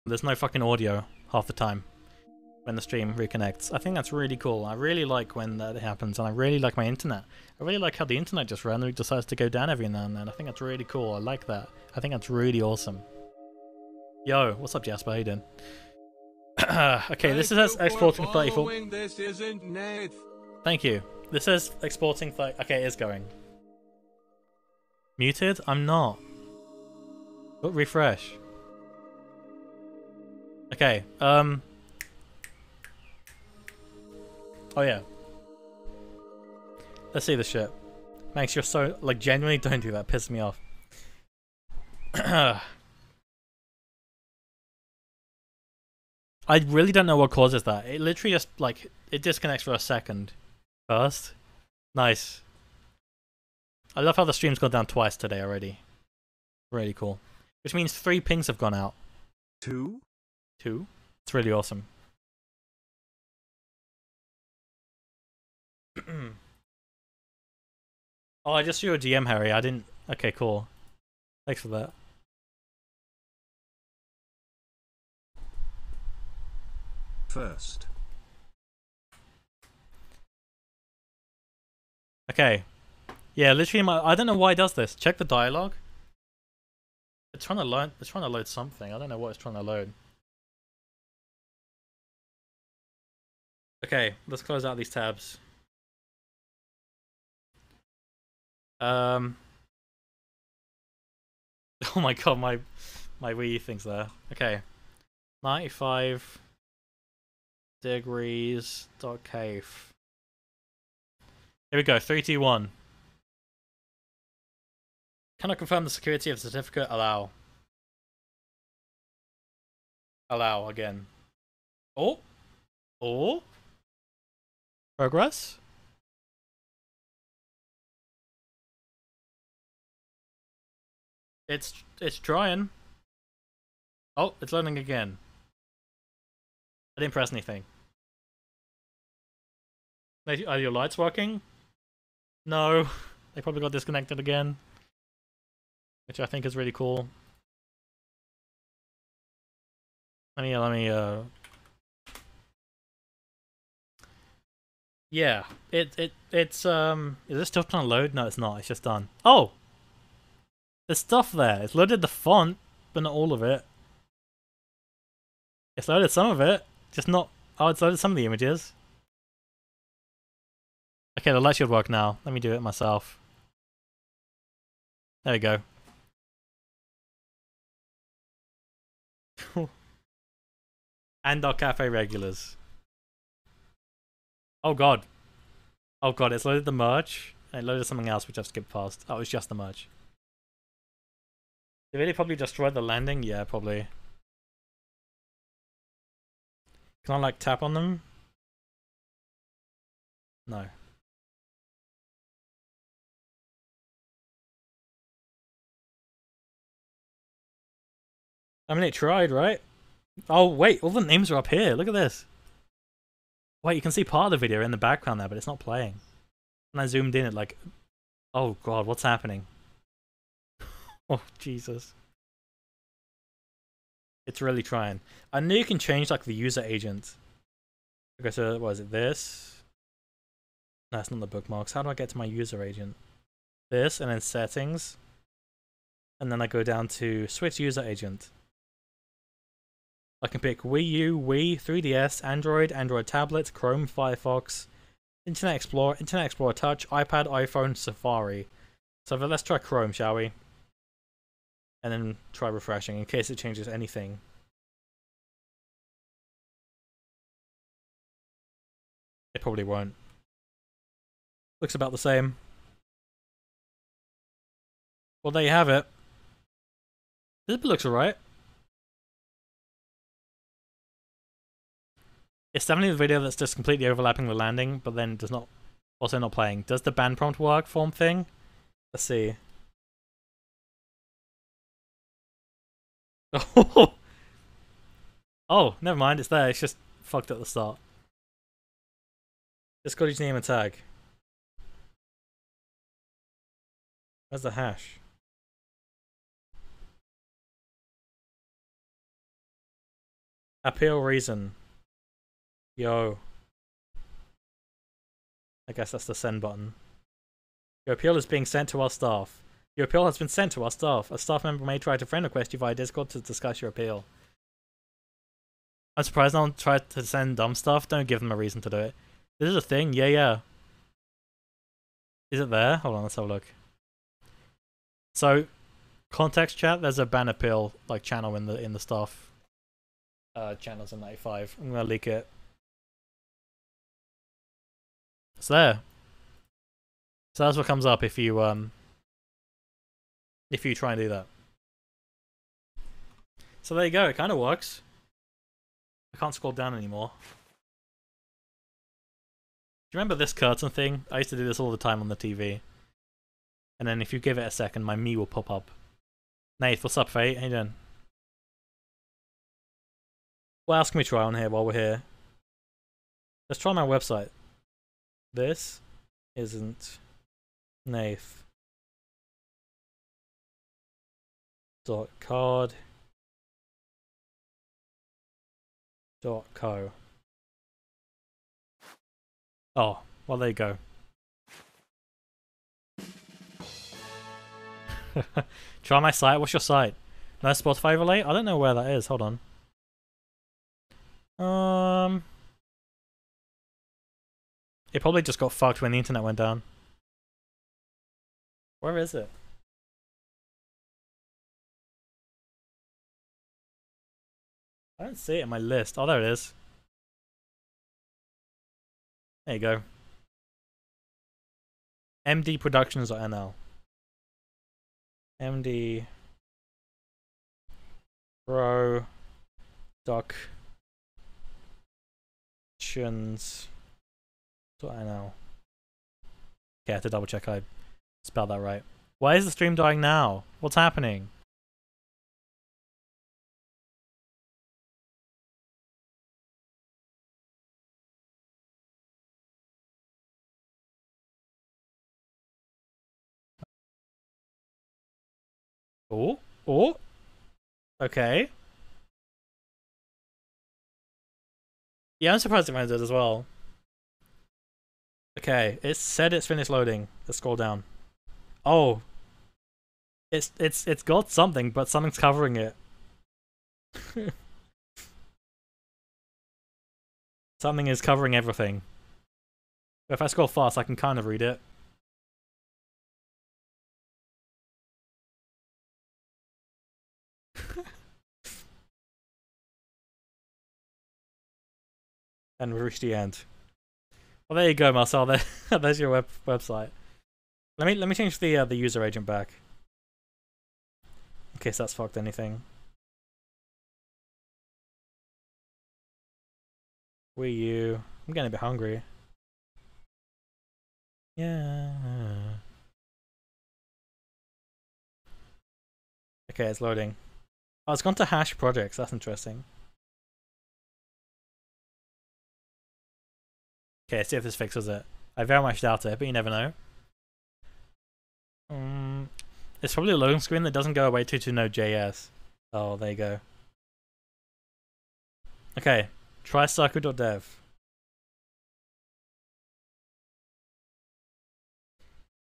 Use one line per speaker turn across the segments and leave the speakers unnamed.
There's no fucking audio half the time when the stream reconnects. I think that's really cool. I really like when that happens, and I really like my internet. I really like how the internet just randomly decides to go down every now and then. I think that's really cool. I like that. I think that's really awesome. Yo, what's up, Jasper? How you doing? Okay, this is exporting 34.
This isn't NATH.
Thank you. This is exporting 30. Okay, it is going. Muted? I'm not. But refresh. Okay, oh yeah. Let's see this shit. Max, you're so, like, genuinely don't do that. Piss me off. I really don't know what causes that. It literally just, like, it disconnects for a second. First. Nice. I love how the stream's gone down twice today already. Really cool. Which means 3 pings have gone out.
2?
2? It's really awesome. Oh, I just saw your DM, Harry. I didn't... Okay, cool. Thanks for that.
First.
Okay. Yeah, literally I don't know why it does this. Check the dialogue. It's trying to load something. I don't know what it's trying to load. Okay, let's close out these tabs. Oh my god, my Wii thing's there. Okay. 95 degrees dot cave. Here we go, 3, 2, 1. Can I confirm the security of the certificate? Allow. Allow again. Oh? Oh? Progress? It's trying. Oh, it's loading again. I didn't press anything. Are your lights working? No. They probably got disconnected again. Which I think is really cool. Let me yeah. It's is it still trying to load? No, it's not, it's just done. Oh! There's stuff there. It's loaded the font, but not all of it. It's loaded some of it, just not... Oh, it's loaded some of the images. Okay, the light should work now. Let me do it myself. There we go. And our cafe regulars. Oh god. Oh god, it's loaded the merch. And it loaded something else which I've skipped past. Oh, it's just the merch. Did it probably destroy the landing? Yeah, probably. Can I like tap on them? No. I mean, it tried, right? Oh wait, all the names are up here. Look at this. Wait, you can see part of the video in the background there, but it's not playing. And I zoomed in, it like... Oh god, what's happening? Oh, Jesus. It's really trying. I know you can change like the user agent. Okay, so what is it? This? No, it's not the bookmarks. How do I get to my user agent? This, and then settings. And then I go down to switch user agent. I can pick Wii U, Wii, 3DS, Android, Android tablet, Chrome, Firefox, Internet Explorer Touch, iPad, iPhone, Safari. So let's try Chrome, shall we? And then try refreshing in case it changes anything. It probably won't. Looks about the same. Well, there you have it. This bit looks alright. It's definitely the video that's just completely overlapping the landing, but then does not, also not playing. Does the band prompt work form thing? Let's see. Oh, oh, never mind. It's there. It's just fucked at the start. Just got his name and tag. Where's the hash? Appeal reason. Yo. I guess that's the send button. Your appeal is being sent to our staff. Your appeal has been sent to our staff. A staff member may try to friend request you via Discord to discuss your appeal. I'm surprised no one tried to send dumb stuff. Don't give them a reason to do it. This is a thing? Yeah, yeah. Is it there? Hold on, let's have a look. So, context chat, there's a ban appeal like channel in the staff channels in 95. I'm gonna leak it. It's there. So that's what comes up if you try and do that. So there you go, it kinda works. I can't scroll down anymore. Do you remember this curtain thing? I used to do this all the time on the TV. And then if you give it a second, my me will pop up. Nath, what's up, Fate? How you doing? What else can we try on here while we're here? Let's try my website. This isn't Nath. .card. .co. Oh, well there you go. Try my site. What's your site? No Spotify overlay? I don't know where that is. Hold on. It probably just got fucked when the internet went down. Where is it? I don't see it in my list. Oh, there it is. There you go. mdproductions.nl. md productions.nl. Okay, I have to double check I spelled that right. Why is the stream dying now? What's happening? Oh, oh. Okay. Yeah, I'm surprised it mine did as well. Okay, it said it's finished loading. Let's scroll down. Oh. It's got something, but something's covering it. Something is covering everything. If I scroll fast, I can kind of read it. And we reached the end. Well, there you go, Marcel. There's your website. Let me change the user agent back, in case that's fucked anything. Wii U. I'm getting a bit hungry. Yeah. Okay, it's loading. Oh, it's gone to hash projects. That's interesting. Okay, let's see if this fixes it. I very much doubt it, but you never know. It's probably a loading screen that doesn't go away to Node.js. Oh, there you go. Okay, try circle.dev.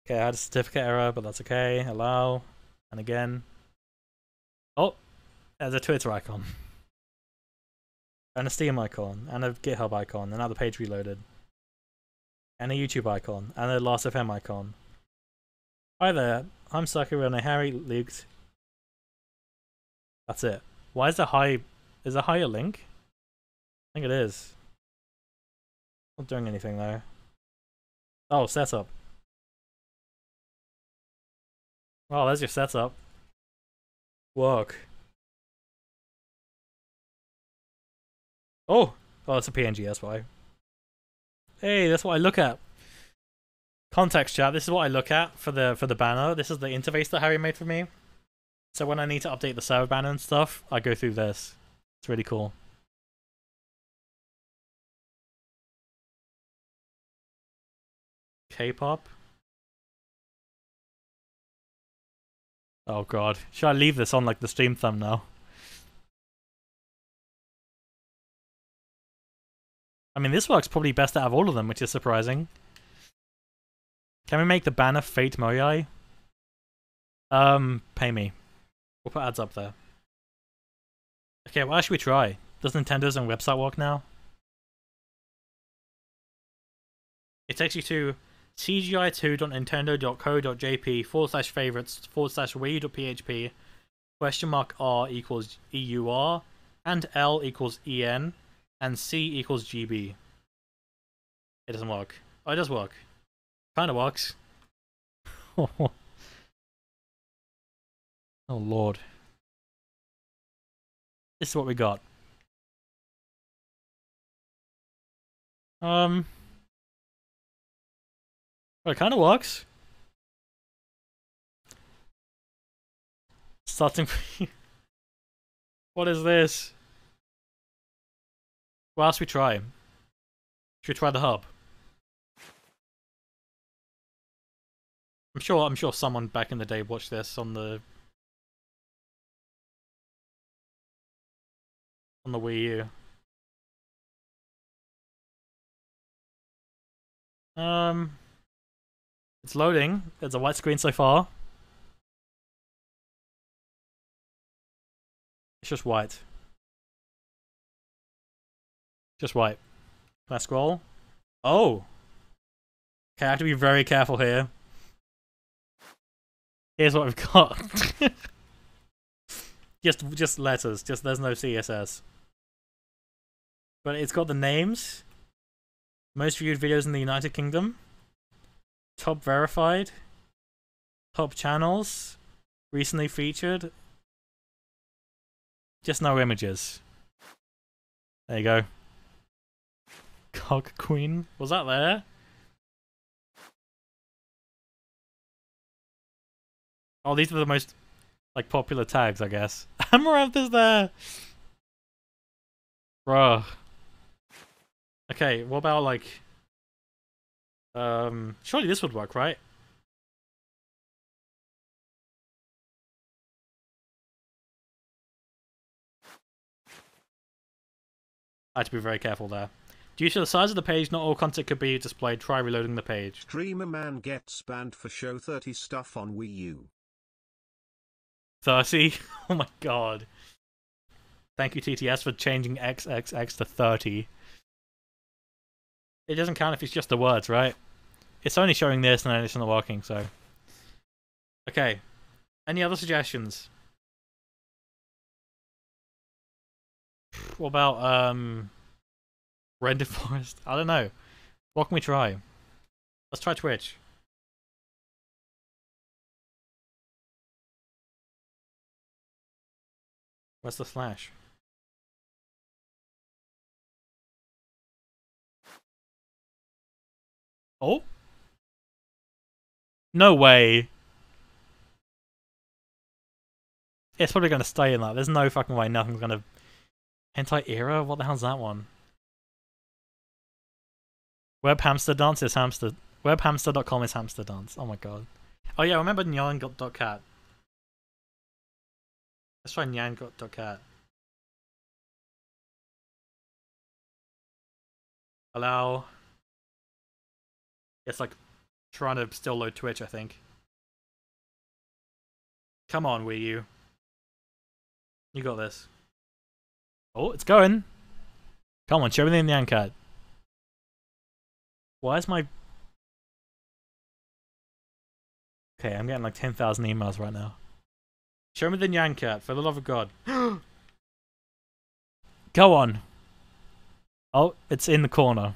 Okay, I had a certificate error, but that's okay. Allow. And again. Oh, there's a Twitter icon. And a Steam icon. And a GitHub icon. And now the page reloaded. And a YouTube icon. And a Last.fm icon. Hi there, I'm Sakura and Harry leaked. That's it. Why is there high? Is there higher link? I think it is. Not doing anything though. Oh, setup. Oh, there's your setup. Work. Oh! Oh, it's a PNG, that's why. Hey, that's what I look at. Context chat, this is what I look at for the banner. This is the interface that Harry made for me. So when I need to update the server banner and stuff, I go through this. It's really cool. K-pop? Oh god. Should I leave this on like the stream thumbnail? I mean, this works probably best out of all of them, which is surprising. Can we make the banner Fate Moyai? Pay me. We'll put ads up there. Okay, why should we try? Does Nintendo's own website work now? It takes you to cgi2.nintendo.co.jp/favorites/wii.php !r equals EUR and L equals EN and C equals GB. It doesn't work. Oh, it does work. Kinda works. Oh lord. This is what we got. Well, it kinda works. Starting. What is this? What else should we try? Should we try the hub? I'm sure someone back in the day watched this on the Wii U. It's loading. There's a white screen so far. It's just white. Just white. Can I scroll? Oh! Okay, I have to be very careful here. Here's what we've got. just letters. Just there's no CSS. But it's got the names. Most viewed videos in the United Kingdom. Top verified. Top channels. Recently featured. Just no images. There you go. Cock Queen. Was that there? Oh, these are the most like popular tags, I guess. Amaranth is there. Bruh. Okay, what about like surely this would work, right? I have to be very careful there. Due to the size of the page, not all content could be displayed. Try reloading the page.
Streamer man gets banned for show 30 stuff on Wii U.
30? Oh my god. Thank you, TTS, for changing XXX to 30. It doesn't count if it's just the words, right? It's only showing this and it's not working, so. Okay. Any other suggestions? What about, Rendered Forest? I don't know. What can we try? Let's try Twitch. Where's the slash? Oh? No way. It's probably gonna stay in that. There's no fucking way nothing's gonna... Hentai era? What the hell's that one? Web hamster dance is hamster. Webhamster.com is hamster dance. Oh my god. Oh yeah, I remember nyan.cat. Let's try nyan.cat. Allow... It's like trying to still load Twitch, I think. Come on, Wii U. You got this. Oh, it's going. Come on, show me the Nyan Cat. Why is my... Okay, I'm getting like 10,000 emails right now. Show me the Nyan Cat, for the love of God. Go on. Oh, it's in the corner.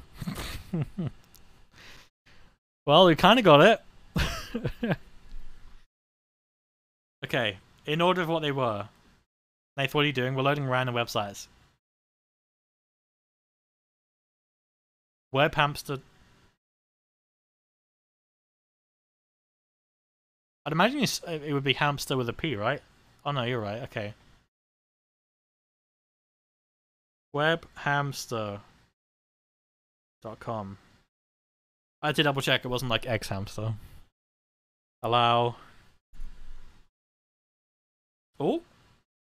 Well, we kind of got it. Okay, in order of what they were. Nath, what are you doing? We're loading random websites. Web hamster. I'd imagine it would be hamster with a P, right? Oh no, you're right. Okay. Webhamster.com. I had to double check. It wasn't like X hamster. Allow. Oh.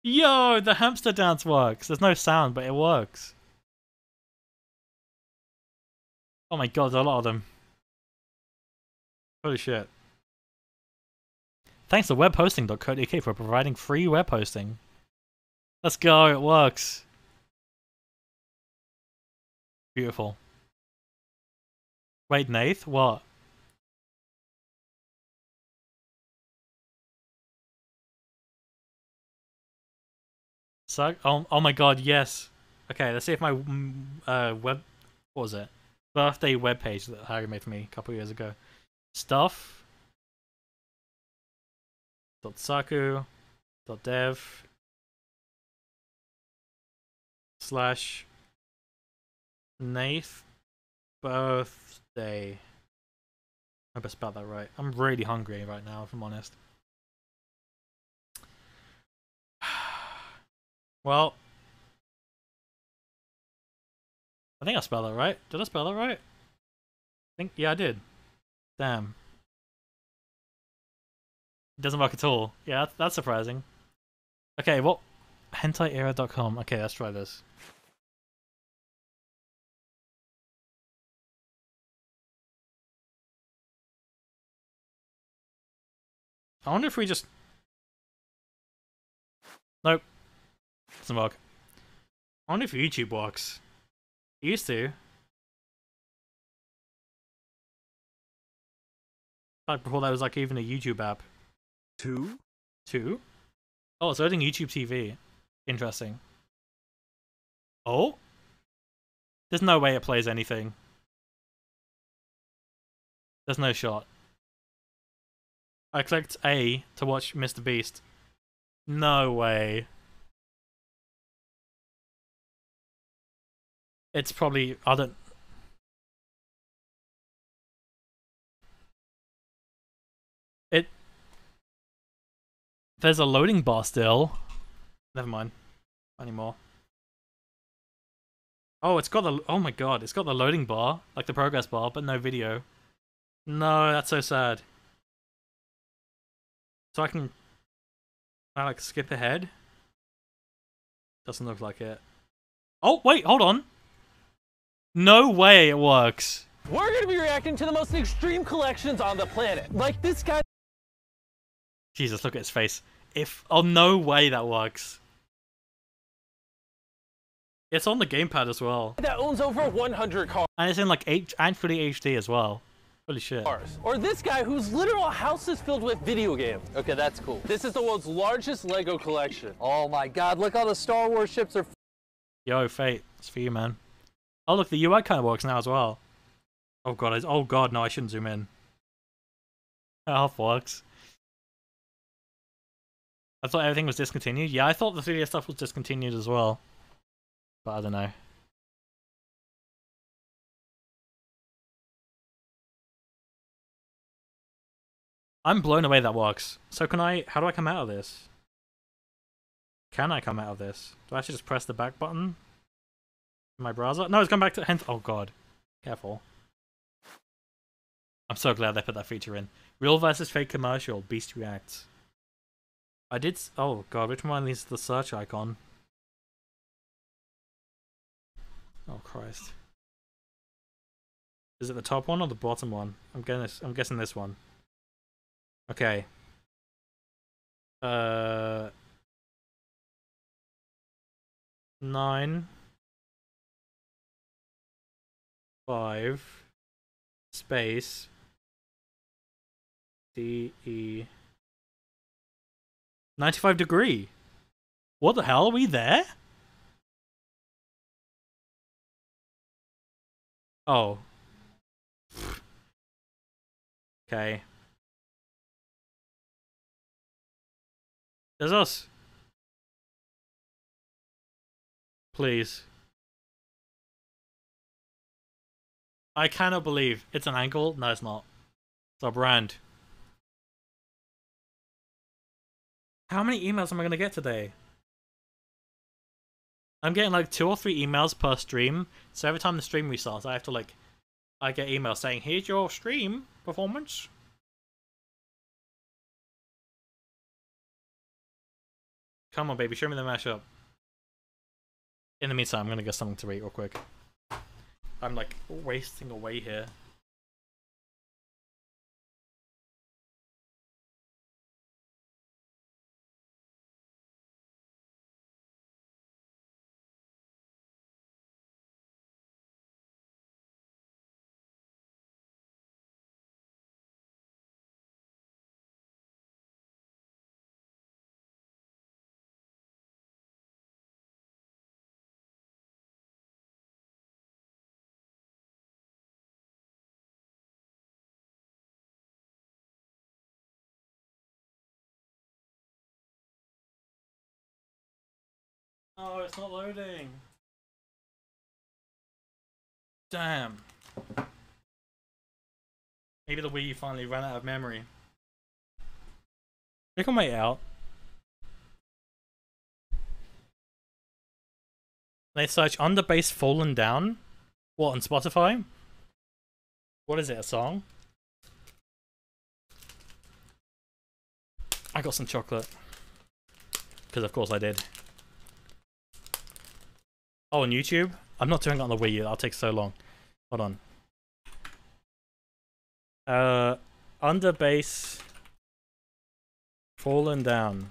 Yo, the hamster dance works. There's no sound, but it works. Oh my god, there's a lot of them. Holy shit. Thanks to webhosting.co.uk for providing free web hosting. Let's go, it works. Beautiful. Wait, Nath? What? Suck? Oh my god, yes. Okay, let's see if my web... What was it? Birthday webpage that Harry made for me a couple years ago. Stuff. .saku.dev / Nath birthday. I hope I spelled that right. I'm really hungry right now, if I'm honest. Well, I think I spelled that right. Did I spell that right? Yeah, I did. Damn. It doesn't work at all. Yeah, that's surprising. Okay, what? Hentaiera.com. Okay, let's try this. I wonder if we just... Nope. Doesn't work. I wonder if YouTube works. It used to. Like before that was like even a YouTube app.
Two?
Oh, it's loading YouTube TV. Interesting. Oh? There's no way it plays anything. There's no shot. I clicked A to watch Mr. Beast. No way. It's probably... I don't... There's a loading bar still. Never mind. Anymore. Oh, it's got the... Oh my god, it's got the loading bar. Like the progress bar, but no video. No, that's so sad. So can I like skip ahead? Doesn't look like it. Oh, wait, hold on. No way it works.
We're going to be reacting to the most extreme collections on the planet. Like this guy.
Jesus, look at his face. Oh, no way that works. It's on the gamepad as well.
That owns over 100 cars.
And it's in like fully HD as well. Holy shit.
Or this guy whose literal house is filled with video games. Okay, that's cool. This is the world's largest Lego collection. Oh my god, look how the Star Wars ships are...
Yo, Fate. It's for you, man. Oh, look, the UI kind of works now as well. Oh god, no, I shouldn't zoom in. Half works. I thought everything was discontinued. Yeah, I thought the 3DS stuff was discontinued as well. But I don't know. I'm blown away that works. So how do I come out of this? Can I come out of this? Do I actually just press the back button? In my browser? No, it's gone back to oh god. Careful. I'm so glad they put that feature in. Real versus fake commercial. Beast reacts. Oh god, which one is the search icon? Oh Christ. Is it the top one or the bottom one? I'm guessing this one. Okay. 9 5 space DE 95°. What the hell? Are we there? Oh. Okay. There's us. Please. I cannot believe it's an angle. No, it's not. It's our brand. How many emails am I going to get today? I'm getting like 2 or 3 emails per stream. So every time the stream restarts, I have to I get emails saying, here's your stream performance. Come on, baby, show me the mashup. In the meantime, I'm going to get something to eat real quick. I'm like wasting away here. Oh, it's not loading. Damn. Maybe the Wii finally ran out of memory. We can wait out. They search Under Bass Fallen Down. What, on Spotify? What is it, a song? I got some chocolate. Because of course I did. Oh, on YouTube? I'm not doing it on the Wii U, that'll take so long. Hold on. Under Bass Fallen Down.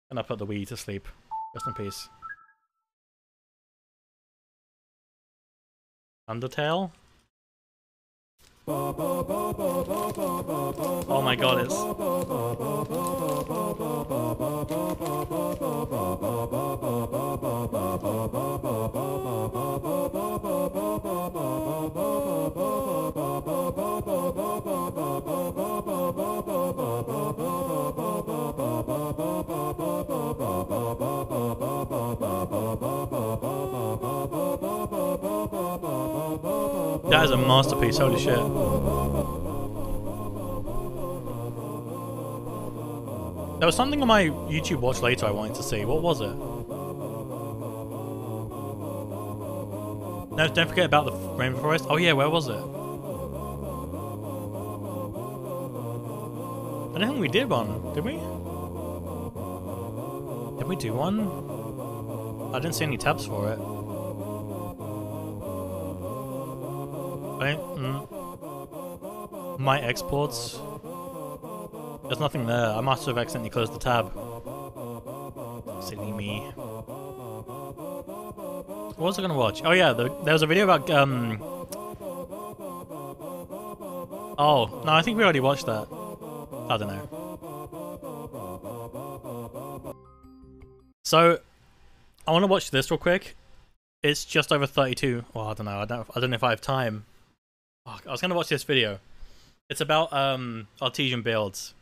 And I put the Wii to sleep. Rest in peace. Undertale? Oh my god, it's... That is a masterpiece, holy shit. There was something on my YouTube watch later I wanted to see. What was it? No, don't forget about the Rainbow Forest. Oh yeah, where was it? I don't think we did one, did we? Did we do one? I didn't see any tabs for it. My exports. There's nothing there. I must have accidentally closed the tab. Silly me. What was I gonna watch? Oh yeah, there was a video about oh no, I think we already watched that. I don't know. So I want to watch this real quick. It's just over 32. Well, I don't know. I don't know if I have time. Oh, I was gonna watch this video. It's about Artesian Builds,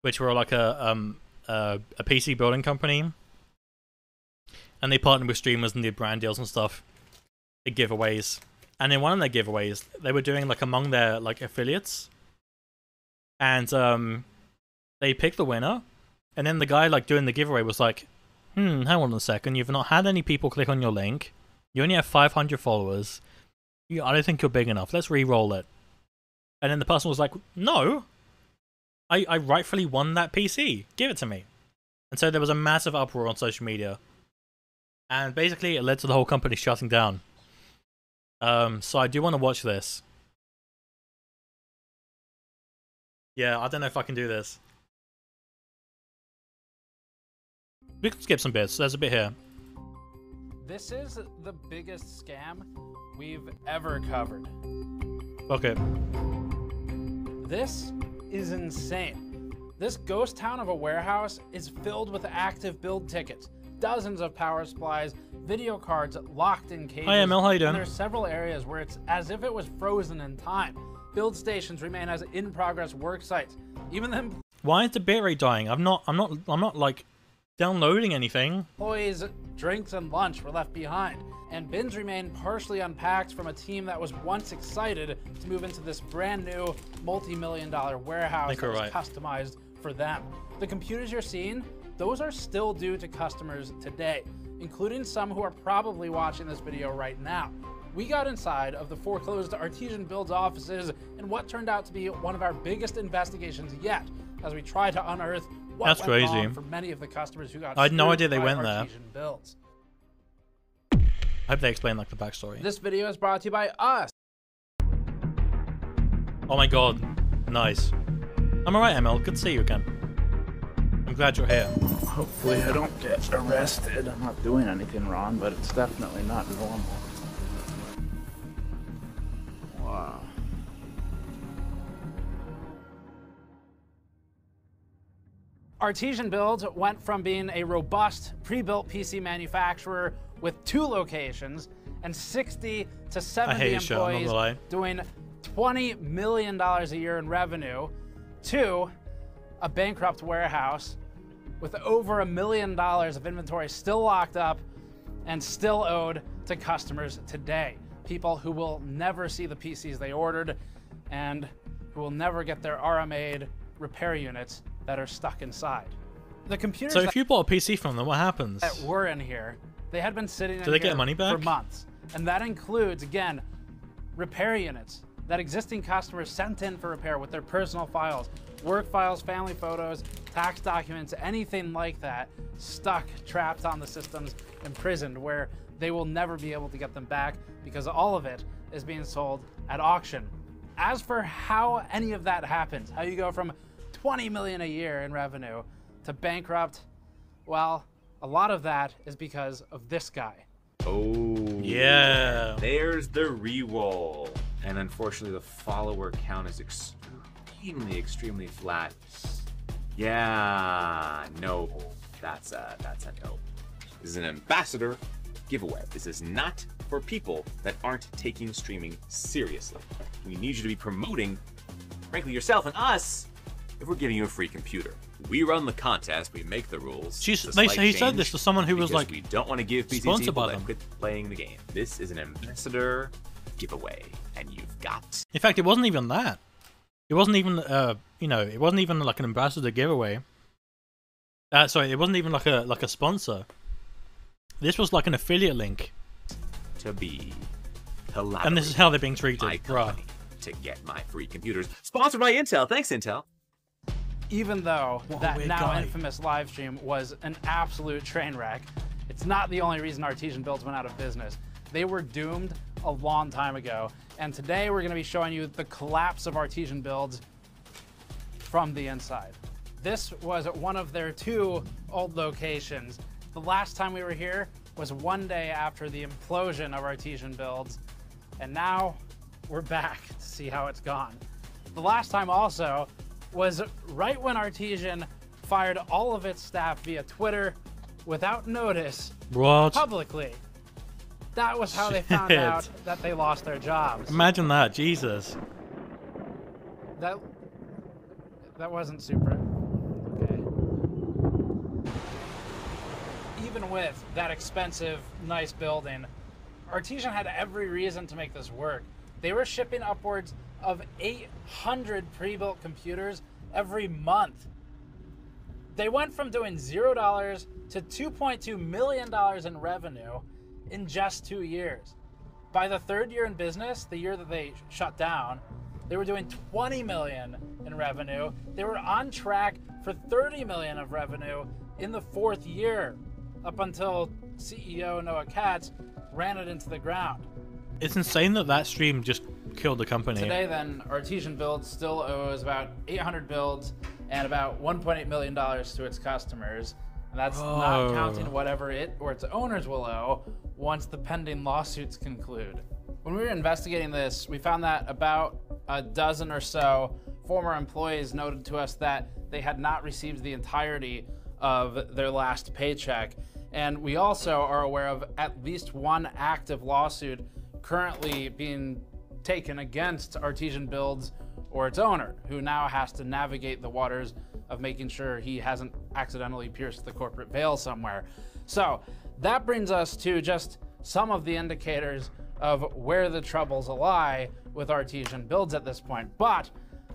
which were like a PC building company, and they partnered with streamers and did brand deals and stuff, did giveaways. And in one of their giveaways, they were doing like among their like affiliates, and they picked the winner, and then the guy like doing the giveaway was like, hang on a second, you've not had any people click on your link, you only have 500 followers. I don't think you're big enough. Let's re-roll it. And then the person was like, no, I rightfully won that PC. Give it to me. And so there was a massive uproar on social media. And basically it led to the whole company shutting down. So I do want to watch this. Yeah, I don't know if I can do this. We can skip some bits. There's a bit here.
This is the biggest scam we've ever covered.
Okay.
This is insane. This ghost town of a warehouse is filled with active build tickets, dozens of power supplies, video cards locked in cages.
Hi ML, how you doing?
And there's several areas where it's as if it was frozen in time. Build stations remain as in-progress work sites. Even the
Why is the bitrate dying? I'm not like downloading anything.
employees' drinks and lunch were left behind, and bins remain partially unpacked from a team that was once excited to move into this brand new multi-million-dollar warehouse that was customized for them. The computers you're seeing, those are still due to customers today, including some who are probably watching this video right now. We got inside of the foreclosed Artesian Builds offices in what turned out to be one of our biggest investigations yet, as we try to unearth what went wrong for many of the customers who got
I had no
screwed
idea they
by
went there.
Artesian Builds.
I hope they explain like the backstory.
This video is brought to you by us.
Oh my god. Nice. I'm alright, ML. Good to see you again. I'm glad you're here.
Hopefully I don't get arrested. I'm not doing anything wrong, but it's definitely not normal. Wow.
Artesian Builds went from being a robust, pre-built PC manufacturer with 2 locations and 60 to 70 employees doing $20 million a year in revenue to a bankrupt warehouse with over $1 million of inventory still locked up and still owed to customers today. People who will never see the PCs they ordered and who will never get their RMA'd repair units that are stuck inside. The computers.
So if you bought a PC from them, what happens?
That were in here, they had been sitting in
Do they
here
get money back?
for months, and that includes again repair units that existing customers sent in for repair with their personal files, work files, family photos, tax documents, anything like that, stuck, trapped on the systems, imprisoned, where they will never be able to get them back because all of it is being sold at auction. As for how any of that happens, how you go from 20 million a year in revenue to bankrupt, well, a lot of that is because of this guy.
Oh,
yeah.
There's the reroll. And unfortunately, the follower count is extremely flat. Yeah, no, that's a no. This is an ambassador giveaway. This is not for people that aren't taking streaming seriously. We need you to be promoting, frankly, yourself and us if we're giving you a free computer. We run the contest, we make the rules.
He said this to someone who was like,
we don't want to give PC
sponsored by
people
them.
that quit playing the game. This is an ambassador giveaway, and you've got.
In fact, it wasn't even that. It wasn't even, it wasn't even like an ambassador giveaway. Sorry, it wasn't even like a sponsor. This was like an affiliate link.
To be
and this is how they're being treated,
my company to get my free computers. Sponsored by Intel. Thanks, Intel.
Even though that now infamous live stream was an absolute train wreck, it's not the only reason Artesian Builds went out of business. They were doomed a long time ago, and today we're going to be showing you the collapse of Artesian Builds from the inside. This was one of their 2 old locations. The last time we were here was one day after the implosion of Artesian Builds, and now we're back to see how it's gone. The last time also was right when Artesian fired all of its staff via Twitter without notice publicly. That was how they found out that they lost their jobs.
Imagine that, Jesus.
That wasn't super. Okay. Even with that expensive, nice building, Artesian had every reason to make this work. They were shipping upwards of 800 pre-built computers every month. They went from doing $0 to $2.2 million in revenue in just 2 years. By the 3rd year in business, the year that they shut down, they were doing 20 million in revenue. They were on track for 30 million of revenue in the 4th year, up until CEO Noah Katz ran it into the ground.
It's insane that stream just killed the company.
Today then, Artesian Builds still owes about 800 builds and about $1.8 million to its customers. And that's not counting whatever it or its owners will owe once the pending lawsuits conclude. When we were investigating this, we found that about a dozen or so former employees noted to us that they had not received the entirety of their last paycheck. And we also are aware of at least one active lawsuit currently being taken against Artesian Builds or its owner, who now has to navigate the waters of making sure he hasn't accidentally pierced the corporate veil somewhere. So that brings us to just some of the indicators of where the troubles lie with Artesian Builds at this point. But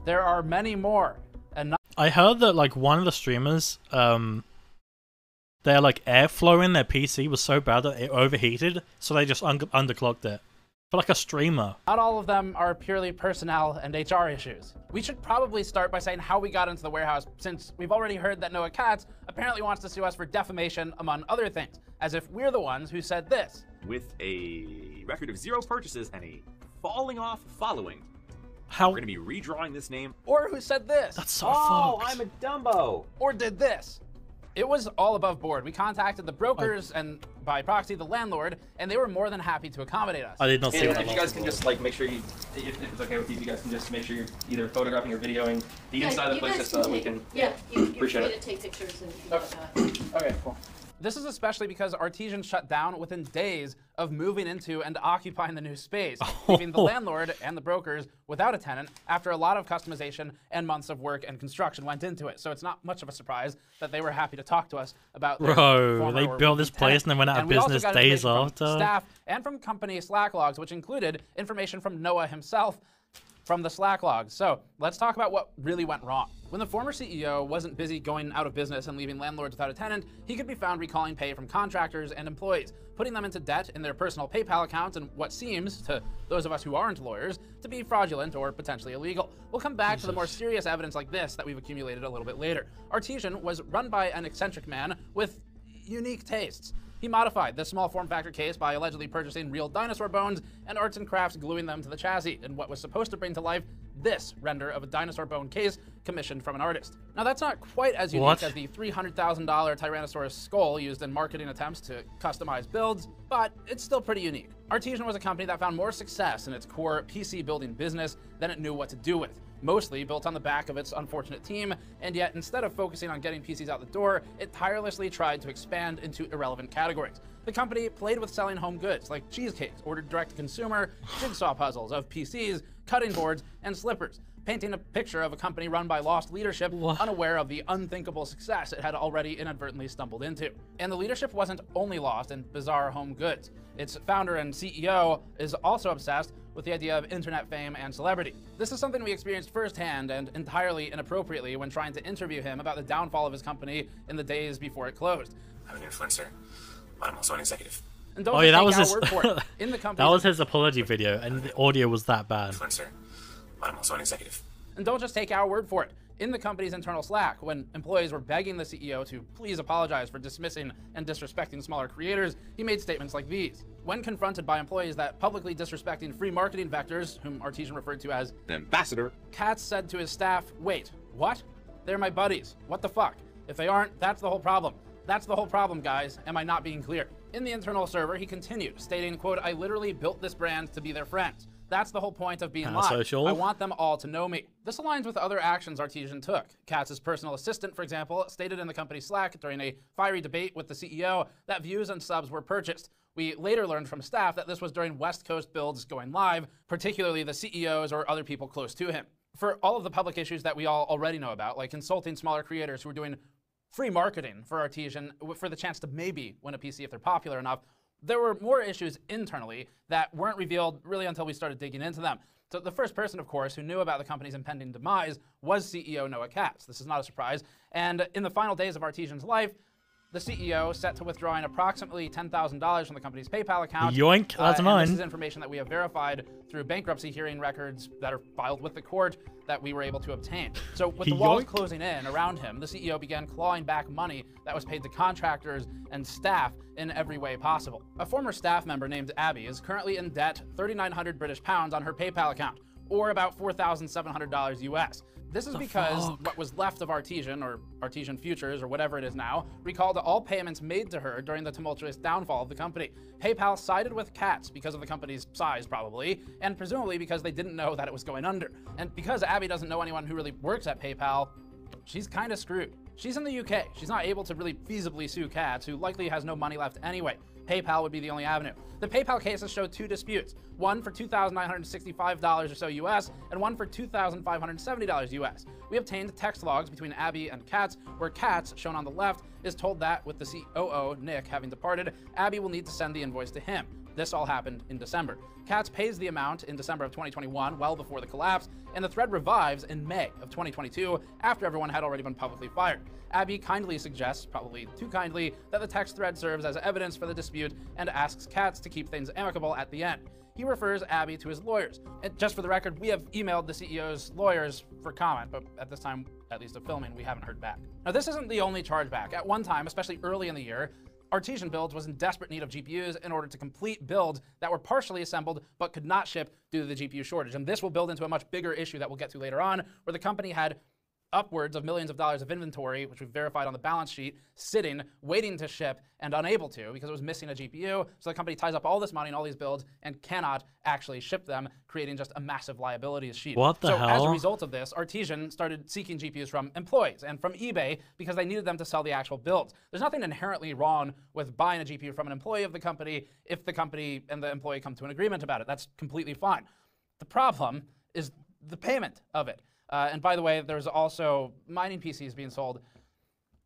there are many more. And
I heard that like one of the streamers, their like airflow in their PC was so bad that it overheated, so they just underclocked it. But like a streamer.
Not all of them are purely personnel and HR issues. We should probably start by saying how we got into the warehouse, since we've already heard that Noah Katz apparently wants to sue us for defamation, among other things, as if we're the ones who said this.
With a record of 0 purchases and a falling off following,
How?
we're gonna be redrawing this name.
Or who said this.
That's so
Oh,
fucked.
I'm a Dumbo.
Or did this. It was all above board. We contacted the brokers and by proxy the landlord, and they were more than happy to accommodate us.
I did not see
And
that.
if you guys can just like make sure you, if it's okay with you, you guys can just make sure you're either photographing or videoing the inside of the place so that we can.
Yeah, you're free
appreciate
to
it.
take pictures and whatnot.
Okay, cool.
This is especially because Artesian shut down within days of moving into and occupying the new space, leaving the landlord and the brokers without a tenant after a lot of customization and months of work and construction went into it. So it's not much of a surprise that they were happy to talk to us about their
Bro,
former
they
or
built this
tenant.
place and then went out of
And we also
business
got
days
information
after.
from staff and from company Slack logs, which included information from Noah himself from the Slack logs. So let's talk about what really went wrong. When the former CEO wasn't busy going out of business and leaving landlords without a tenant, he could be found recalling pay from contractors and employees, putting them into debt in their personal PayPal accounts and what seems, to those of us who aren't lawyers, to be fraudulent or potentially illegal. We'll come back to the more serious evidence like this that we've accumulated a little bit later. Artesian was run by an eccentric man with unique tastes. He modified this small form factor case by allegedly purchasing real dinosaur bones and arts and crafts gluing them to the chassis in what was supposed to bring to life this render of a dinosaur bone case commissioned from an artist. Now that's not quite as unique as the $300,000 Tyrannosaurus skull used in marketing attempts to customize builds, but it's still pretty unique. Artesian was a company that found more success in its core PC building business than it knew what to do with. Mostly built on the back of its unfortunate team, and yet instead of focusing on getting PCs out the door, it tirelessly tried to expand into irrelevant categories. The company played with selling home goods like cheesecakes, ordered direct-to-consumer, jigsaw puzzles of PCs, cutting boards, and slippers, painting a picture of a company run by lost leadership, unaware of the unthinkable success it had already inadvertently stumbled into. And the leadership wasn't only lost in bizarre home goods. Its founder and CEO is also obsessed with the idea of internet fame and celebrity. This is something we experienced firsthand and entirely inappropriately when trying to interview him about the downfall of his company in the days before it closed.
I'm an influencer, but I'm also an executive.
And don't
Oh yeah, that
take
was
our
his.
word for it. In the
That was his apology video, and the audio was that bad.
Influencer, but I'm also an executive.
And don't just take our word for it. In the company's internal Slack, when employees were begging the CEO to please apologize for dismissing and disrespecting smaller creators, he made statements like these. When confronted by employees that publicly disrespecting free marketing vectors, whom Artesian referred to as
An ambassador.
Katz said to his staff, wait, what? They're my buddies. What the fuck? If they aren't, that's the whole problem. That's the whole problem, guys. Am I not being clear? In the internal server, he continued, stating, quote, I literally built this brand to be their friends. That's the whole point of being live.
Social.
I want them all to know me. This aligns with other actions Artesian took. Katz's personal assistant, for example, stated in the company's Slack during a fiery debate with the CEO that views and subs were purchased. We later learned from staff that this was during West Coast builds going live, particularly the CEOs or other people close to him. For all of the public issues that we all already know about, like consulting smaller creators who are doing free marketing for Artesian for the chance to maybe win a PC if they're popular enough, there were more issues internally that weren't revealed really until we started digging into them. So the first person, of course, who knew about the company's impending demise was CEO Noah Katz. This is not a surprise. And in the final days of Artesian's life, the CEO set to withdrawing approximately $10,000 from the company's PayPal account.
Yoink, that's
and
mine.
This is information that we have verified through bankruptcy hearing records that are filed with the court that we were able to obtain. So with the walls closing in around him, the CEO began clawing back money that was paid to contractors and staff in every way possible. A former staff member named Abby is currently in debt 3,900 British pounds on her PayPal account, or about $4,700 US. This is because what was left of Artesian, or Artesian Futures, or whatever it is now, recalled all payments made to her during the tumultuous downfall of the company. PayPal sided with Katz because of the company's size, probably, and presumably because they didn't know that it was going under. And because Abby doesn't know anyone who really works at PayPal, she's kind of screwed. She's in the UK. She's not able to really feasibly sue Katz, who likely has no money left anyway. PayPal would be the only avenue. The PayPal cases showed two disputes, one for $2,965 or so US, and one for $2,570 US. We obtained text logs between Abby and Katz, where Katz, shown on the left, is told that with the COO, Nick, having departed, Abby will need to send the invoice to him. This all happened in December. Katz pays the amount in December of 2021, well before the collapse, and the thread revives in May of 2022, after everyone had already been publicly fired. Abby kindly suggests, probably too kindly, that the text thread serves as evidence for the dispute and asks Katz to keep things amicable at the end. he refers Abby to his lawyers. And just for the record, we have emailed the CEO's lawyers for comment, but at this time, at least of filming, we haven't heard back. Now, this isn't the only chargeback. At one time, especially early in the year, Artesian Builds was in desperate need of GPUs in order to complete builds that were partially assembled but could not ship due to the GPU shortage. And this will build into a much bigger issue that we'll get to later on, where the company had upwards of millions of dollars of inventory, which we've verified on the balance sheet, sitting, waiting to ship, and unable to because it was missing a GPU. So the company ties up all this money in all these builds and cannot actually ship them, creating just a massive liabilities sheet.
What the hell?
So as a result of this, Artesian started seeking GPUs from employees and from eBay because they needed them to sell the actual builds. There's nothing inherently wrong with buying a GPU from an employee of the company if the company and the employee come to an agreement about it. That's completely fine. The problem is the payment of it. And by the way, there's also mining PCs being sold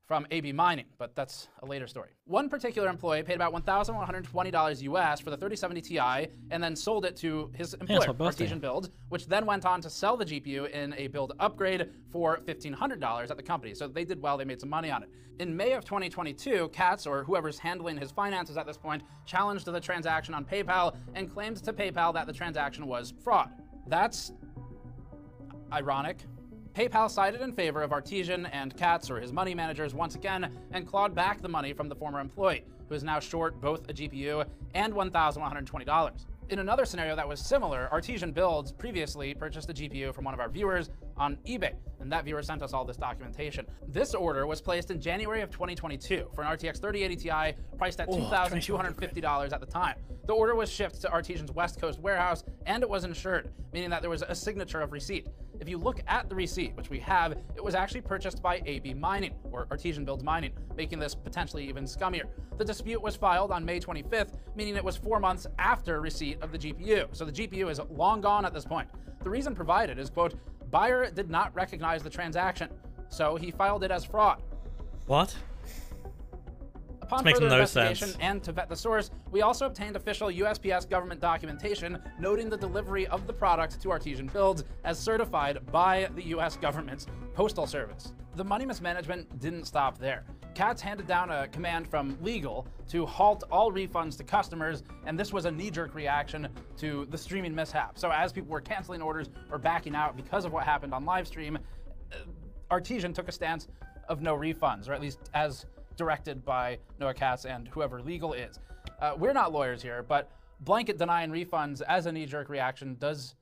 from AB Mining, but that's a later story. One particular employee paid about $1,120 US for the 3070 Ti and then sold it to his employer, Artesian Builds, which then went on to sell the GPU in a build upgrade for $1,500 at the company. So they did well, they made some money on it. In May of 2022, Katz, or whoever's handling his finances at this point, challenged the transaction on PayPal and claimed to PayPal that the transaction was fraud. That's ironic. PayPal sided in favor of Artesian and Katz, or his money managers, once again, and clawed back the money from the former employee, who is now short both a GPU and $1,120. In another scenario that was similar, Artesian Builds previously purchased a GPU from one of our viewers on eBay, and that viewer sent us all this documentation. This order was placed in January of 2022 for an RTX 3080 Ti priced at $2,250 at the time. The order was shipped to Artesian's West Coast warehouse, and it was insured, meaning that there was a signature of receipt. If you look at the receipt, which we have, it was actually purchased by AB Mining, or Artesian Builds Mining, making this potentially even scummier. The dispute was filed on May 25th, meaning it was 4 months after receipt of the GPU. So the GPU is long gone at this point. The reason provided is, quote, buyer did not recognize the transaction, so he filed it as fraud.
What?
Upon further investigation and to vet the source, we also obtained official USPS government documentation noting the delivery of the product to Artesian Builds as certified by the US government's postal service. The money mismanagement didn't stop there. Katz handed down a command from legal to halt all refunds to customers, and this was a knee-jerk reaction to the streaming mishap. So as people were canceling orders or backing out because of what happened on live stream, Artesian took a stance of no refunds, or at least as directed by Noah Katz and whoever legal is. We're not lawyers here, but blanket denying refunds as a knee-jerk reaction does,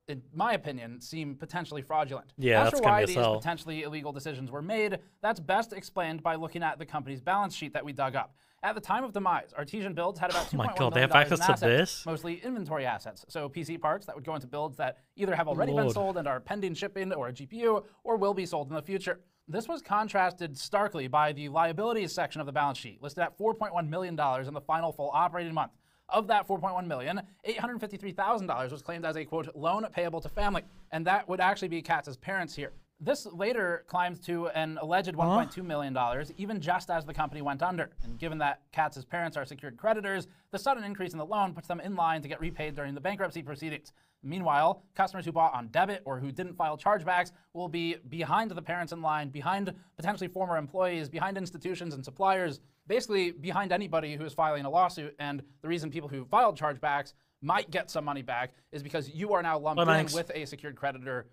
in my opinion, seem potentially fraudulent.
Yeah,
as
that's
for why
gonna
these
be a sell.
potentially illegal decisions were made, that's best explained by looking at the company's balance sheet that we dug up. At the time of demise, Artesian Builds had about $2.1 million
they have access
in
to
assets,
this?
mostly inventory assets. So PC parts that would go into builds that either have already been sold and are pending shipping, or a GPU, or will be sold in the future. This was contrasted starkly by the liabilities section of the balance sheet, listed at $4.1 million in the final full operating month. Of that $4.1 million, $853,000 was claimed as a, quote, loan payable to family, and that would actually be Katz's parents here. This later climbed to an alleged $1.2 million, even just as the company went under. And given that Katz's parents are secured creditors, the sudden increase in the loan puts them in line to get repaid during the bankruptcy proceedings. Meanwhile, customers who bought on debit or who didn't file chargebacks will be behind the parents in line, behind potentially former employees, behind institutions and suppliers, basically behind anybody who is filing a lawsuit. And the reason people who filed chargebacks might get some money back is because you are now lumped in with a secured creditor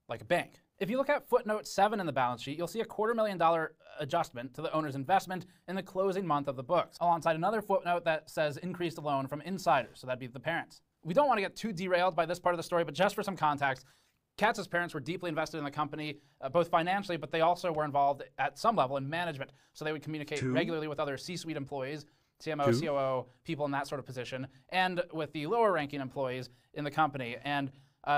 like a bank. If you look at footnote 7 in the balance sheet, you'll see a $250,000 adjustment to the owner's investment in the closing month of the books, alongside another footnote that says increased loan from insiders, so that'd be the parents. We don't want to get too derailed by this part of the story, but just for some context, Katz's parents were deeply invested in the company, both financially, but they also were involved at some level in management. So they would communicate regularly with other C-suite employees, CMO, COO, people in that sort of position, and with the lower ranking employees in the company. And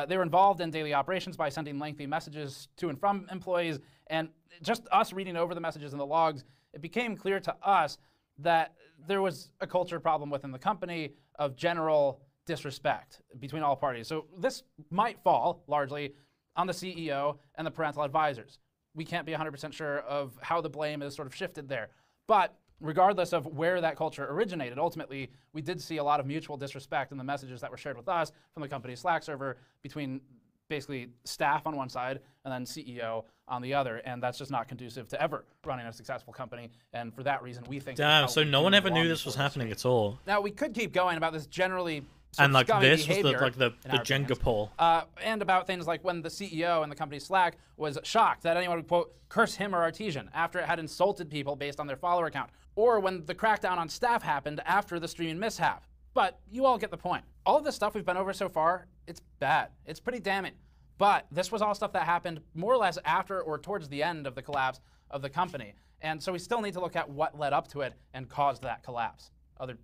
they were involved in daily operations by sending lengthy messages to and from employees. And just us reading over the messages in the logs, it became clear to us that there was a culture problem within the company of general disrespect between all parties. So this might fall largely on the CEO and the parental advisors. We can't be 100% sure of how the blame is sort of shifted there. But regardless of where that culture originated, ultimately, we did see a lot of mutual disrespect in the messages that were shared with us from the company's Slack server between basically staff on one side and then CEO on the other. And that's just not conducive to ever running a successful company. And for that reason, we think...
Damn, so no one ever knew this was happening at all.
Now, we could keep going about this generally
And like this was
behavior
the Jenga
opinions.
pull.
And about things like when the CEO and the company Slack was shocked that anyone would, quote, curse him or Artesian after it had insulted people based on their follower count. Or when the crackdown on staff happened after the streaming mishap. But you all get the point. All of this stuff we've been over so far, it's bad. It's pretty damning. But this was all stuff that happened more or less after or towards the end of the collapse of the company. And so we still need to look at what led up to it and caused that collapse, other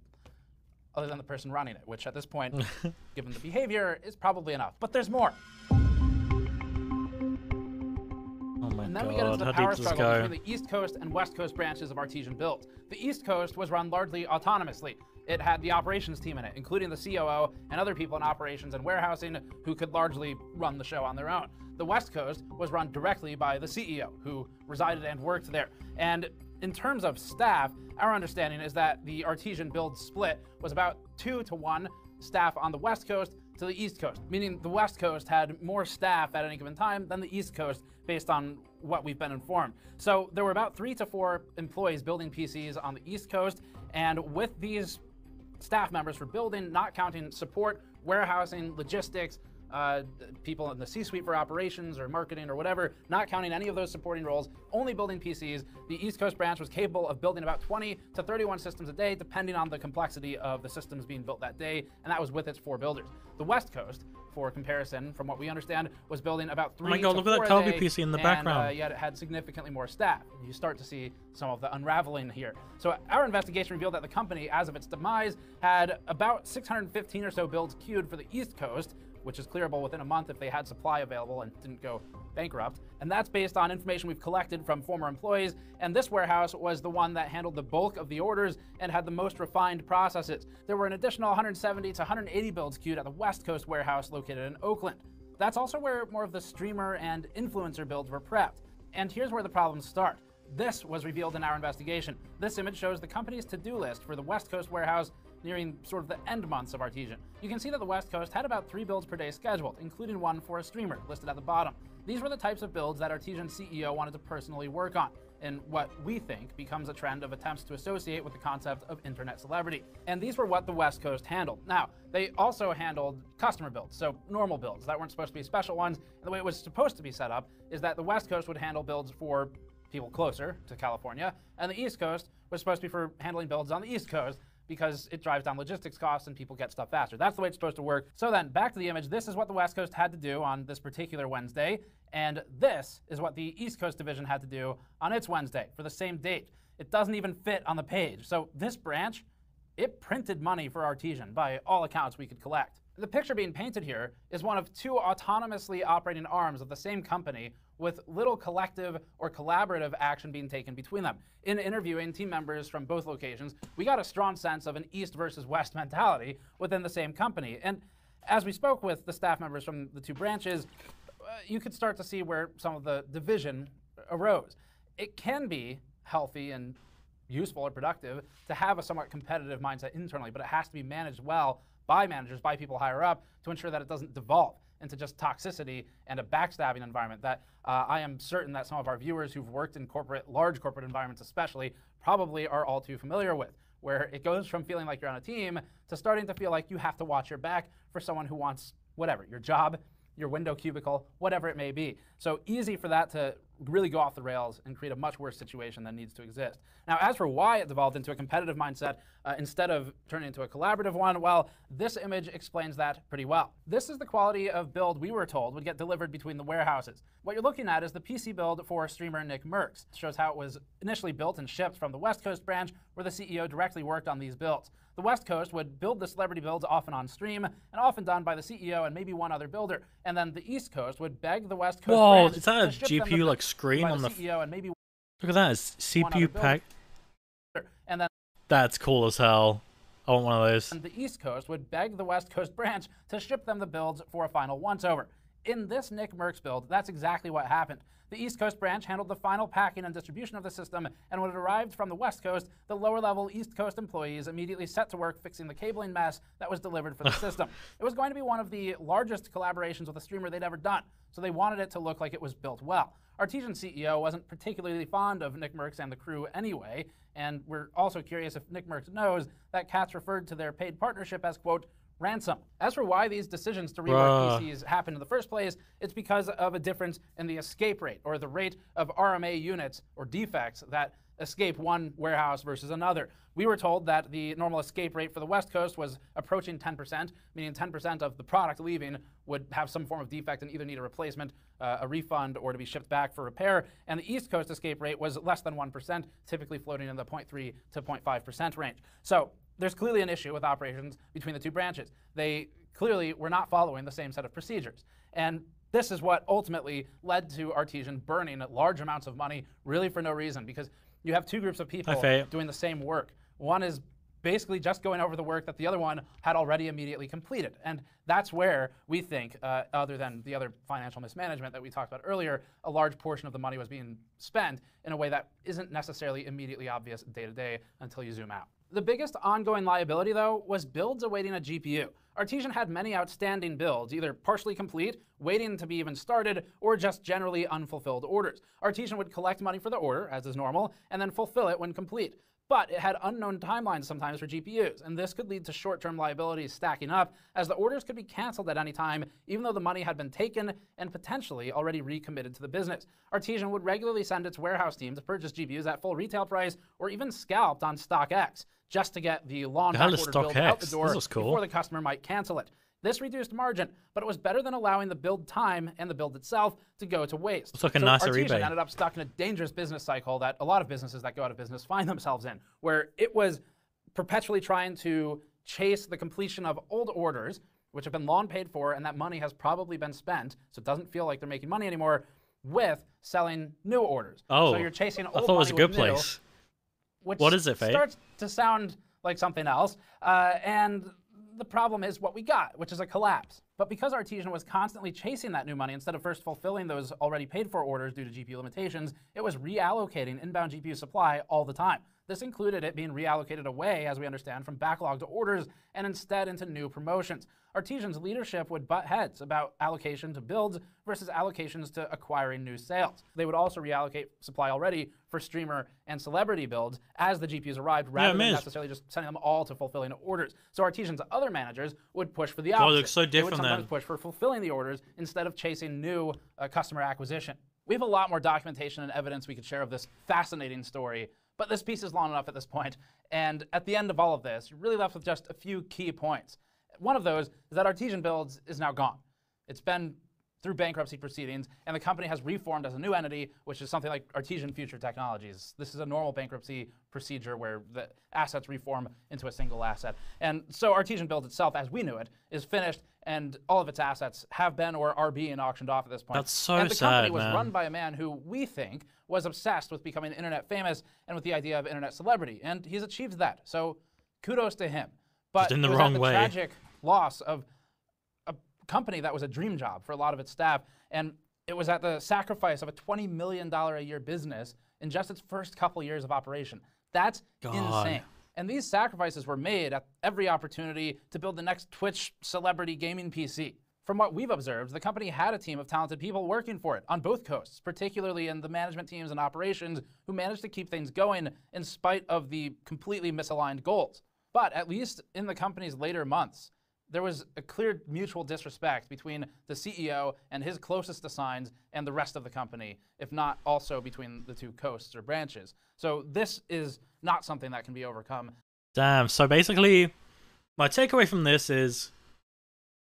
than the person running it, which at this point, given the behavior, is probably enough. But there's more.
Oh my
And then
god,
we get into the
how
power
deep does this
struggle
go?
between the East Coast and West Coast branches of Artesian builds. The East Coast was run largely autonomously. It had the operations team in it, including the COO and other people in operations and warehousing who could largely run the show on their own. The West Coast was run directly by the CEO, who resided and worked there. And in terms of staff, our understanding is that the Artesian build split was about 2-to-1 staff on the West Coast to the East Coast, meaning the West Coast had more staff at any given time than the East Coast based on what we've been informed. So there were about 3 to 4 employees building PCs on the East Coast, and with these staff members for building, not counting support, warehousing, logistics, people in the C-suite for operations or marketing or whatever, not counting any of those supporting roles, only building PCs, the East Coast branch was capable of building about 20 to 31 systems a day, depending on the complexity of the systems being built that day, and that was with its 4 builders. The West Coast, for comparison, from what we understand, was building about 3
Oh my god,
to
look
4
at that
a
Kobe
day,
PC in the
and,
background.
yet it had significantly more staff. You start to see some of the unraveling here. So our investigation revealed that the company, as of its demise, had about 615 or so builds queued for the East Coast, which is clearable within a month if they had supply available and didn't go bankrupt. And that's based on information we've collected from former employees, and this warehouse was the one that handled the bulk of the orders and had the most refined processes. There were an additional 170 to 180 builds queued at the West Coast warehouse located in Oakland. That's also where more of the streamer and influencer builds were prepped. And here's where the problems start. This was revealed in our investigation. This image shows the company's to-do list for the West Coast warehouse nearing sort of the end months of Artesian. You can see that the West Coast had about 3 builds per day scheduled, including one for a streamer, listed at the bottom. These were the types of builds that Artesian CEO wanted to personally work on, in what we think becomes a trend of attempts to associate with the concept of internet celebrity. And these were what the West Coast handled. Now, they also handled customer builds, so normal builds that weren't supposed to be special ones. And the way it was supposed to be set up is that the West Coast would handle builds for people closer to California, and the East Coast was supposed to be for handling builds on the East Coast, because it drives down logistics costs and people get stuff faster. That's the way it's supposed to work. So then, back to the image, this is what the West Coast had to do on this particular Wednesday, and this is what the East Coast division had to do on its Wednesday for the same date. It doesn't even fit on the page. So this branch, it printed money for Artesian by all accounts we could collect. The picture being painted here is one of 2 autonomously operating arms of the same company with little collective or collaborative action being taken between them. In interviewing team members from both locations, we got a strong sense of an East versus West mentality within the same company. And as we spoke with the staff members from the 2 branches, you could start to see where some of the division arose. It can be healthy and useful or productive to have a somewhat competitive mindset internally, but it has to be managed well by managers, by people higher up, to ensure that it doesn't devolve into just toxicity and a backstabbing environment that I am certain that some of our viewers who've worked in large corporate environments especially, probably are all too familiar with, where it goes from feeling like you're on a team to starting to feel like you have to watch your back for someone who wants whatever, your job, your window cubicle, whatever it may be. So easy for that to really go off the rails and create a much worse situation than needs to exist. Now, as for why it devolved into a competitive mindset instead of turning into a collaborative one, well, this image explains that pretty well. This is the quality of build we were told would get delivered between the warehouses. What you're looking at is the PC build for streamer Nick Merckx. It shows how it was initially built and shipped from the West Coast branch, where the CEO directly worked on these builds. The West Coast would build the celebrity builds often on stream, and often done by the CEO and maybe one other builder. And then the East Coast would beg the West Coast
Whoa,
branch
is that a
to ship them
GPU like screen on the
CEO and maybe
look at that, it's CPU pack.
And then
That's cool as hell. I want one of those.
and the East Coast would beg the West Coast branch to ship them the builds for a final once-over. In this Nick Merckx build, that's exactly what happened. The East Coast branch handled the final packing and distribution of the system, and when it arrived from the West Coast, the lower-level East Coast employees immediately set to work fixing the cabling mess that was delivered for the system. It was going to be one of the largest collaborations with a streamer they'd ever done, so they wanted it to look like it was built well. Artesian CEO wasn't particularly fond of Nick Merckx and the crew anyway, and we're also curious if Nick Merckx knows that Katz referred to their paid partnership as, quote, ransom. As for why these decisions to rework PCs happened in the first place, it's because of a difference in the escape rate, or the rate of RMA units or defects that escape one warehouse versus another. We were told that the normal escape rate for the West Coast was approaching 10%, meaning 10% of the product leaving would have some form of defect and either need a replacement, a refund, or to be shipped back for repair. And the East Coast escape rate was less than 1%, typically floating in the 0.3 to 0.5% range. So there's clearly an issue with operations between the two branches. They clearly were not following the same set of procedures. And this is what ultimately led to Artesian burning large amounts of money, really for no reason, because you have two groups of people doing the same work. One is basically just going over the work that the other one had already immediately completed. And that's where we think, other than the other financial mismanagement that we talked about earlier, a large portion of the money was being spent in a way that isn't necessarily immediately obvious day to day until you zoom out. The biggest ongoing liability, though, was builds awaiting a GPU. Artesian had many outstanding builds, either partially complete, waiting to be even started, or just generally unfulfilled orders. Artesian would collect money for the order, as is normal, and then fulfill it when complete. But it had unknown timelines sometimes for GPUs, and this could lead to short-term liabilities stacking up, as the orders could be canceled at any time, even though the money had been taken and potentially already recommitted to the business. Artesian would regularly send its warehouse team to purchase GPUs at full retail price, or even scalped on StockX, just to get the long backorder build out the door before the customer might cancel it. This reduced margin, but it was better than allowing the build time and the build itself to go to waste.
It's like a nicer
Artesian
eBay.
ended up stuck in a dangerous business cycle that a lot of businesses that go out of business find themselves in, where it was perpetually trying to chase the completion of old orders, which have been long paid for, and that money has probably been spent, so it doesn't feel like they're making money anymore, with selling new orders. So you're chasing old
I thought it was a good
money with
place.
New, which
what is it, Faye?
Starts to sound like something else, and the problem is what we got, which is a collapse. But because Artesian was constantly chasing that new money instead of first fulfilling those already paid for orders due to GPU limitations, it was reallocating inbound GPU supply all the time. This included it being reallocated away, as we understand, from backlogged orders and instead into new promotions. Artesian's leadership would butt heads about allocation to builds versus allocations to acquiring new sales. They would also reallocate supply already for streamer and celebrity builds as the GPUs arrived, rather than necessarily just sending them all to fulfilling orders. So Artesian's other managers would push for the opposite.
Oh, it looks so different.
They would sometimes push for fulfilling the orders instead of chasing new customer acquisition. We have a lot more documentation and evidence we could share of this fascinating story, but this piece is long enough at this point, and at the end of all of this, you're really left with just a few key points. One of those is that Artesian Builds is now gone. It's been through bankruptcy proceedings, and the company has reformed as a new entity, which is something like Artesian Future Technologies. This is a normal bankruptcy procedure where the assets reform into a single asset. And so Artesian Builds itself, as we knew it, is finished, and all of its assets have been or are being auctioned off at this point.
That's so
and the
sad,
company was
man.
run by a man who we think was obsessed with becoming internet famous and with the idea of internet celebrity, and he's achieved that. So kudos to him. But
Just in the
it was
wrong
at the
way.
tragic loss of a company that was a dream job for a lot of its staff, and it was at the sacrifice of a $20 million a year business in just its first couple years of operation. That's insane. And these sacrifices were made at every opportunity to build the next Twitch celebrity gaming PC. From what we've observed, the company had a team of talented people working for it on both coasts, particularly in the management teams and operations, who managed to keep things going in spite of the completely misaligned goals. But at least in the company's later months, there was a clear mutual disrespect between the CEO and his closest assigns and the rest of the company, if not also between the two coasts or branches. So this is not something that can be overcome.
Damn, so basically, my takeaway from this is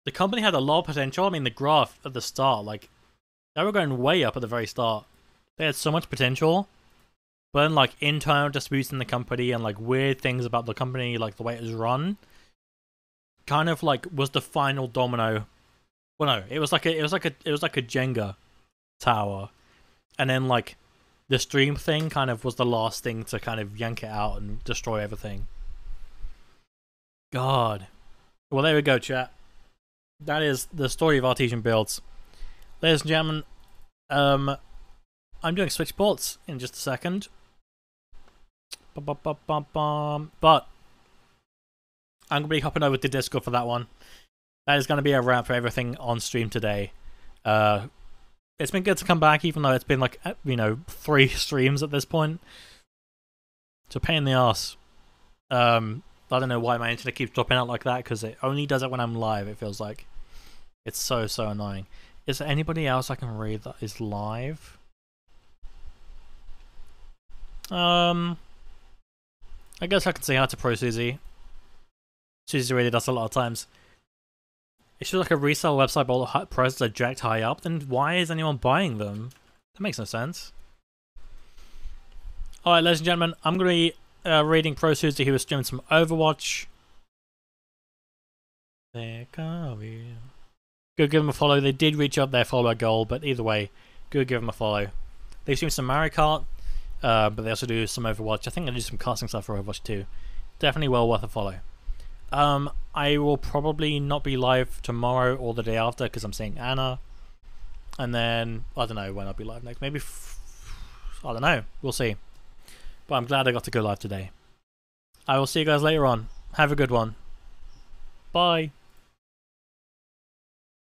the company had a lot of potential. I mean, the graph at the start, like, they were going way up at the very start. They had so much potential. But then, like, internal disputes in the company and, like, weird things about the company, like, the way it was run, kind of, like, was the final domino. Well, no, it was like a Jenga tower. And then, like, the stream thing kind of was the last thing to kind of yank it out and destroy everything. God. Well, there we go, chat. That is the story of Artesian Builds. Ladies and gentlemen, I'm doing Switch Sports in just a second. But I'm going to be hopping over to Discord for that one. That is going to be a wrap for everything on stream today. It's been good to come back, even though it's been like, 3 streams at this point. It's a pain in the ass. I don't know why my internet keeps dropping out like that, because it only does it when I'm live, it feels like. It's so annoying. Is there anybody else I can read that is live? I guess I can say hi to Pro Susie. Susie really does a lot of times. It's just like a resale website, but all the prices are jacked high up. Then why is anyone buying them? That makes no sense. Alright, ladies and gentlemen, I'm going to be reading Pro Susie, who was streaming some Overwatch. There go. Go give them a follow. They did reach up their follower goal, but either way, go give them a follow. They stream some Mario Kart, but they also do some Overwatch. I think they do some casting stuff for Overwatch too. Definitely well worth a follow. I will probably not be live tomorrow or the day after because I'm seeing Anna. And then, I don't know when I'll be live next. Maybe, I don't know. We'll see. But I'm glad I got to go live today. I will see you guys later on. Have a good one. Bye.